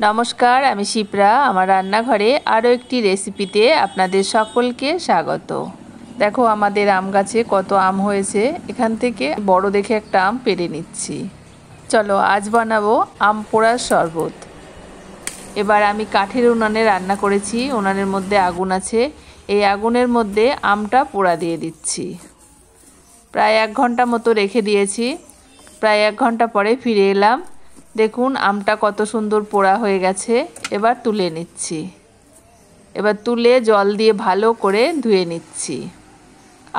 নমস্কার, আমি শিপ্রা। আমার রান্নাঘরে আরও একটি রেসিপিতে আপনাদের সকলকে স্বাগত। দেখো আমাদের আম গাছে কত আম হয়েছে। এখান থেকে বড় দেখে একটা আম পেড়ে নিচ্ছি। চলো আজ বানাবো আম পোড়ার শরবত। এবার আমি কাঠের উনানে রান্না করেছি, উনানের মধ্যে আগুন আছে। এই আগুনের মধ্যে আমটা পোড়া দিয়ে দিচ্ছি। প্রায় 1 ঘন্টা মতো রেখে দিয়েছি। প্রায় 1 ঘন্টা পরে ফিরে এলাম। দেখুন আমটা কত সুন্দর পোড়া হয়ে গেছে। এবার তুলে নিচ্ছি। এবার তুলে জল দিয়ে ভালো করে ধুয়ে নিচ্ছি।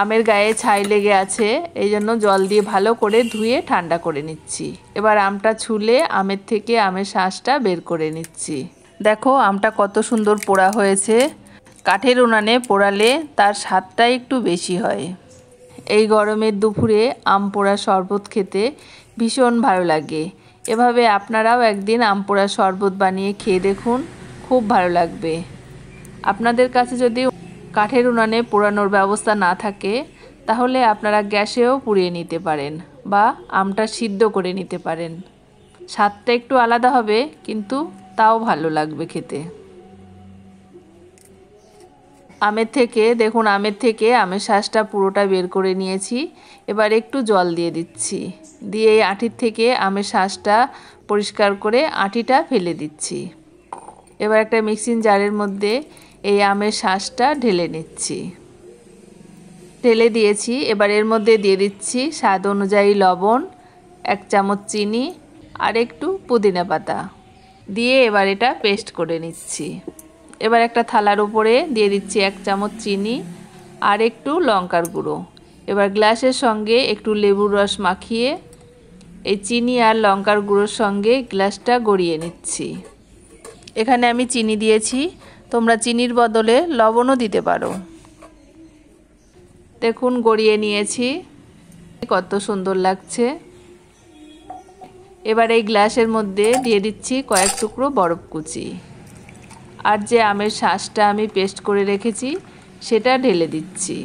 আমের গায়ে ছাই লেগে আছে, এই জন্য জল দিয়ে ভালো করে ধুয়ে ঠান্ডা করে নিচ্ছি। এবার আমটা ছুলে আমের থেকে আমের শাঁসটা বের করে নিচ্ছি। দেখো আমটা কত সুন্দর পোড়া হয়েছে। কাঠের উনানে পোড়ালে তার স্বাদটা একটু বেশি হয়। এই গরমের দুপুরে আম পোড়া শরবত খেতে ভীষণ ভালো লাগে। এভাবে আপনারাও একদিন আম পোড়া শরবত বানিয়ে খেয়ে দেখুন, খুব ভালো লাগবে। আপনাদের কাছে যদি কাঠের উনানে পোড়ানোর ব্যবস্থা না থাকে তাহলে আপনারা গ্যাসেও পুড়িয়ে নিতে পারেন বা আমটা সিদ্ধ করে নিতে পারেন। স্বাদটা একটু আলাদা হবে, কিন্তু তাও ভালো লাগবে খেতে। আমের থেকে আমের শাঁসটা পুরোটা বের করে নিয়েছি। এবার একটু জল দিয়ে দিচ্ছি। দিয়ে এই আঁটির থেকে আমের শাঁসটা পরিষ্কার করে আঁটিটা ফেলে দিচ্ছি। এবার একটা মিক্সিং জারের মধ্যে এই আমের শাঁসটা ঢেলে নিচ্ছি। ঢেলে দিয়েছি। এবার এর মধ্যে দিয়ে দিচ্ছি স্বাদ অনুযায়ী লবণ, 1 চামচ চিনি আর একটু পুদিনা পাতা দিয়ে এবার এটা পেস্ট করে নিচ্ছি। এবার একটা থালার উপরে দিয়ে দিচ্ছি 1 চামচ চিনি আর একটু লঙ্কার গুঁড়ো। এবার গ্লাসের সঙ্গে একটু লেবুর রস মাখিয়ে এই চিনি আর লঙ্কার গুঁড়োর সঙ্গে গ্লাসটা গড়িয়ে নিচ্ছি। এখানে আমি চিনি দিয়েছি, তোমরা চিনির বদলে লবণও দিতে পারো। দেখুন গড়িয়ে নিয়েছি, কত সুন্দর লাগছে। এবার এই গ্লাসের মধ্যে দিয়ে দিচ্ছি কয়েক টুকরো বরফ কুচি আর যে আমের শাঁসটা আমি পেস্ট করে রেখেছি সেটা ঢেলে দিচ্ছি।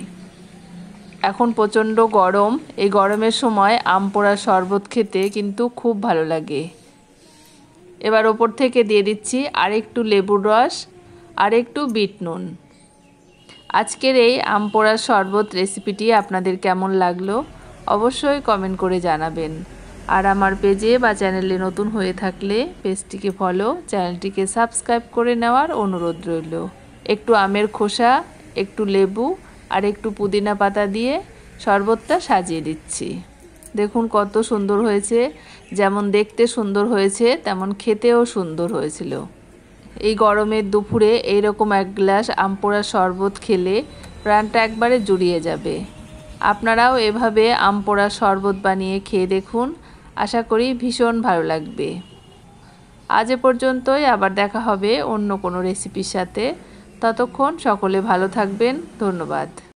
এখন প্রচণ্ড গরম, এই গরমের সময় আম পোড়া শরবত খেতে কিন্তু খুব ভালো লাগে। এবার ওপর থেকে দিয়ে দিচ্ছি আর একটু লেবুর রস আর একটু বিট নুন। আজকের এই আম পোড়া শরবত রেসিপিটি আপনাদের কেমন লাগলো অবশ্যই কমেন্ট করে জানাবেন। আর আমার পেজে বা চ্যানেলে নতুন হয়ে থাকলে পেজটিকে ফলো, চ্যানেলটিকে সাবস্ক্রাইব করে নেওয়ার অনুরোধ রইল। একটু আমের খোসা, একটু লেবু আর একটু পুদিনা পাতা দিয়ে শরবতটা সাজিয়ে দিচ্ছি। দেখুন কত সুন্দর হয়েছে। যেমন দেখতে সুন্দর হয়েছে তেমন খেতেও সুন্দর হয়েছিল। এই গরমের দুপুরে এইরকম 1 গ্লাস আম পোড়া শরবত খেলে প্রাণটা একবারে জুড়িয়ে যাবে। আপনারাও এভাবে আম পোড়া শরবত বানিয়ে খেয়ে দেখুন, আশা করি ভীষণ ভালো লাগবে। আজ এ পর্যন্তই, আবার দেখা হবে অন্য কোনো রেসিপির সাথে। ততক্ষণ সকলে ভালো থাকবেন। ধন্যবাদ।